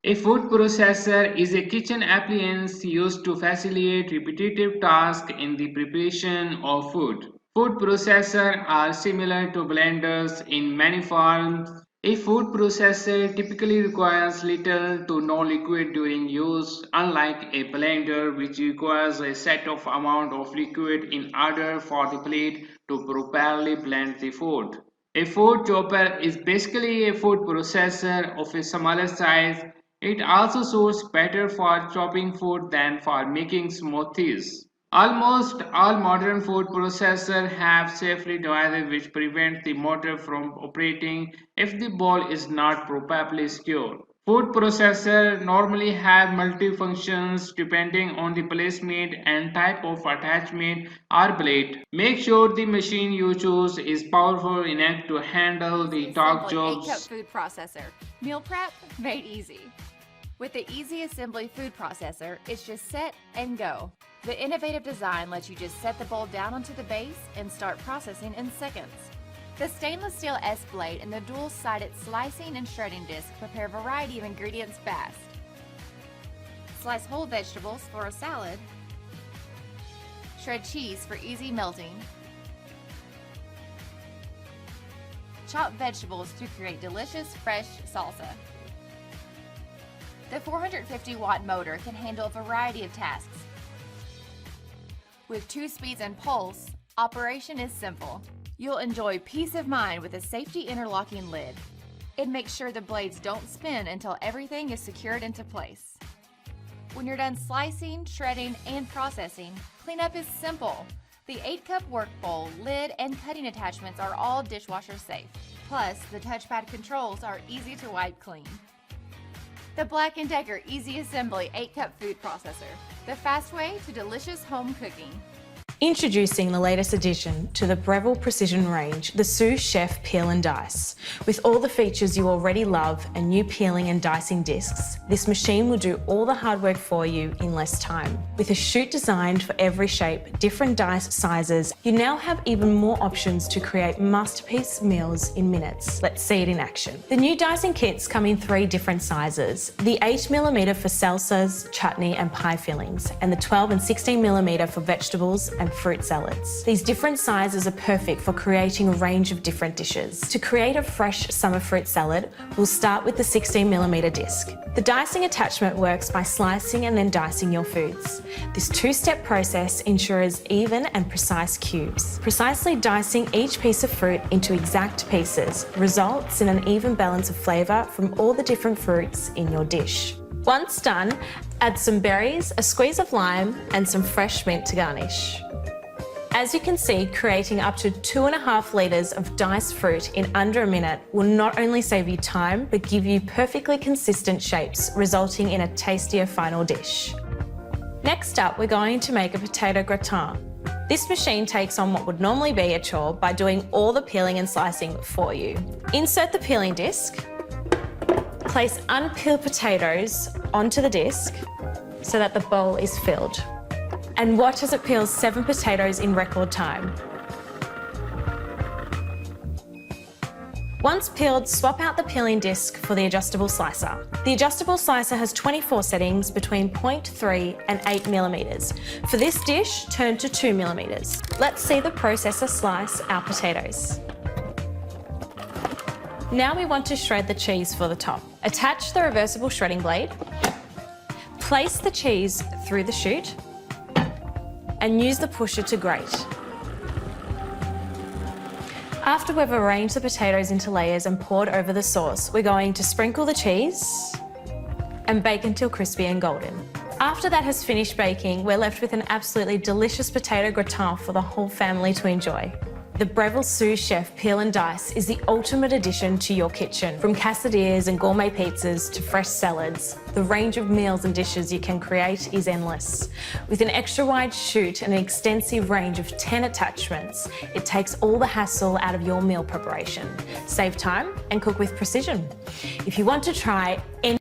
A food processor is a kitchen appliance used to facilitate repetitive tasks in the preparation of food. Food processors are similar to blenders in many forms. A food processor typically requires little to no liquid during use, unlike a blender which requires a set of amount of liquid in order for the plate to properly blend the food. A food chopper is basically a food processor of a smaller size. It also suits better for chopping food than for making smoothies. Almost all modern food processors have safety devices which prevent the motor from operating if the bowl is not properly secured. Food processors normally have multi-functions depending on the placement and type of attachment or blade. Make sure the machine you choose is powerful enough to handle Easy the torque Assembly 8-cup jobs. food processor. Meal prep made easy. With the Easy Assembly food processor, it's just set and go. The innovative design lets you just set the bowl down onto the base and start processing in seconds. The stainless steel S-blade and the dual-sided slicing and shredding disc prepare a variety of ingredients fast. Slice whole vegetables for a salad. Shred cheese for easy melting. Chop vegetables to create delicious, fresh salsa. The 450-watt motor can handle a variety of tasks. With 2 speeds and pulse, operation is simple. You'll enjoy peace of mind with a safety interlocking lid. It makes sure the blades don't spin until everything is secured into place. When you're done slicing, shredding, and processing, cleanup is simple. The 8-cup work bowl, lid, and cutting attachments are all dishwasher safe. Plus, the touchpad controls are easy to wipe clean. The Black+Decker Easy Assembly 8-cup food processor, the fast way to delicious home cooking. Introducing the latest addition to the Breville Precision range, the Sous Chef Peel and Dice. With all the features you already love and new peeling and dicing discs, this machine will do all the hard work for you in less time. With a chute designed for every shape, different dice sizes, you now have even more options to create masterpiece meals in minutes. Let's see it in action. The new dicing kits come in 3 different sizes. The 8mm for salsas, chutney and pie fillings, and the 12 and 16mm for vegetables and fruit salads. These different sizes are perfect for creating a range of different dishes. To create a fresh summer fruit salad, we'll start with the 16mm disc. The dicing attachment works by slicing and then dicing your foods. This 2-step process ensures even and precise cubes. Precisely dicing each piece of fruit into exact pieces results in an even balance of flavour from all the different fruits in your dish. Once done, add some berries, a squeeze of lime and some fresh mint to garnish. As you can see, creating up to 2.5 litres of diced fruit in under a minute will not only save you time, but give you perfectly consistent shapes, resulting in a tastier final dish. Next up, we're going to make a potato gratin. This machine takes on what would normally be a chore by doing all the peeling and slicing for you. Insert the peeling disc, place unpeeled potatoes onto the disc so that the bowl is filled. And watch as it peels 7 potatoes in record time. Once peeled, swap out the peeling disc for the adjustable slicer. The adjustable slicer has 24 settings between 0.3 and 8mm. For this dish, turn to 2mm. Let's see the processor slice our potatoes. Now we want to shred the cheese for the top. Attach the reversible shredding blade, place the cheese through the chute, and use the pusher to grate. After we've arranged the potatoes into layers and poured over the sauce, we're going to sprinkle the cheese and bake until crispy and golden. After that has finished baking, we're left with an absolutely delicious potato gratin for the whole family to enjoy. The Breville Sous Chef Peel and Dice is the ultimate addition to your kitchen. From quesadillas and gourmet pizzas to fresh salads, the range of meals and dishes you can create is endless. With an extra wide chute and an extensive range of 10 attachments, it takes all the hassle out of your meal preparation. Save time and cook with precision. If you want to try any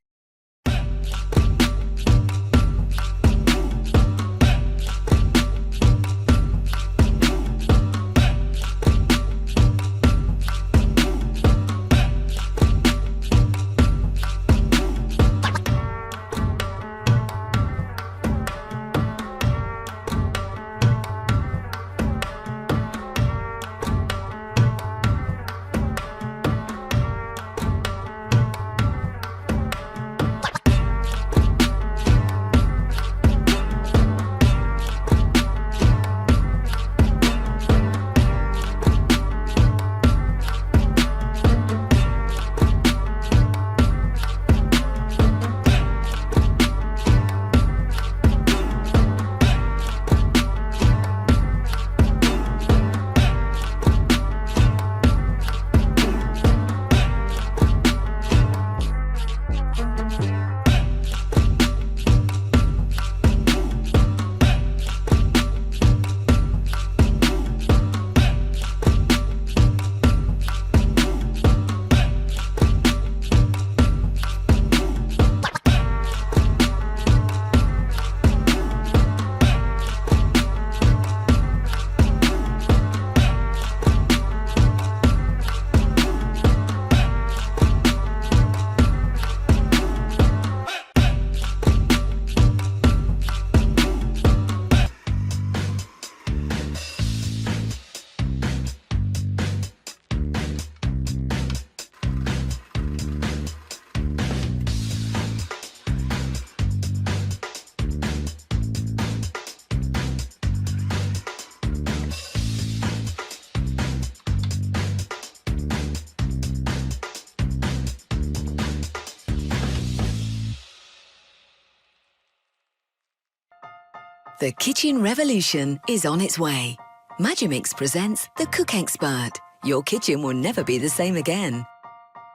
The kitchen revolution is on its way. Magimix presents the Cook Expert. Your kitchen will never be the same again.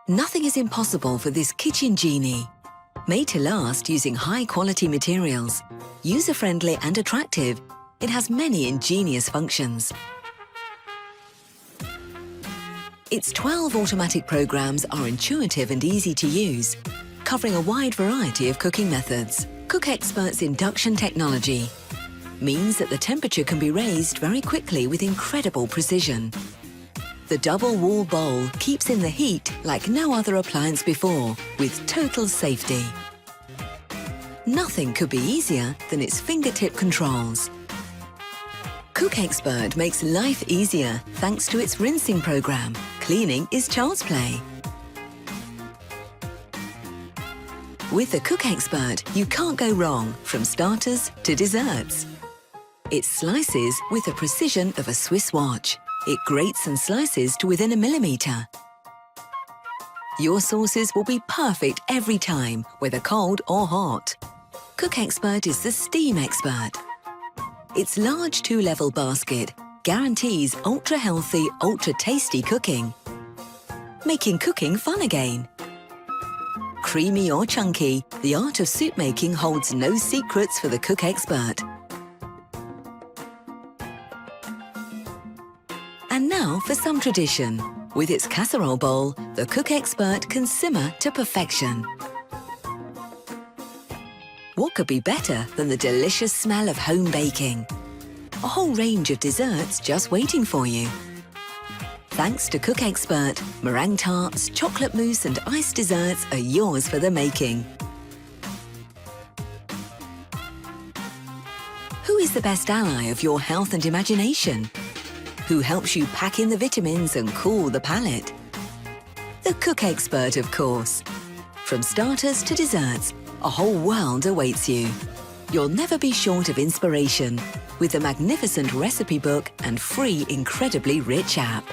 Nothing is impossible for this kitchen genie. Made to last using high-quality materials, user-friendly and attractive, it has many ingenious functions. Its 12 automatic programs are intuitive and easy to use, covering a wide variety of cooking methods. Cook Expert's induction technology means that the temperature can be raised very quickly with incredible precision. The double wall bowl keeps in the heat like no other appliance before, with total safety. Nothing could be easier than its fingertip controls. Cook Expert makes life easier thanks to its rinsing program. Cleaning is child's play. With the Cook Expert, you can't go wrong from starters to desserts. It slices with the precision of a Swiss watch. It grates and slices to within a millimetre. Your sauces will be perfect every time, whether cold or hot. Cook Expert is the steam expert. Its large 2-level basket guarantees ultra-healthy, ultra-tasty cooking, making cooking fun again. Creamy or chunky, the art of soup making holds no secrets for the Cook Expert. And now for some tradition. With its casserole bowl, the Cook Expert can simmer to perfection. What could be better than the delicious smell of home baking? A whole range of desserts just waiting for you. Thanks to Cook Expert, meringue tarts, chocolate mousse and iced desserts are yours for the making. Who is the best ally of your health and imagination? Who helps you pack in the vitamins and cool the palate? The Cook Expert, of course. From starters to desserts, a whole world awaits you. You'll never be short of inspiration with a magnificent recipe book and free, incredibly rich app.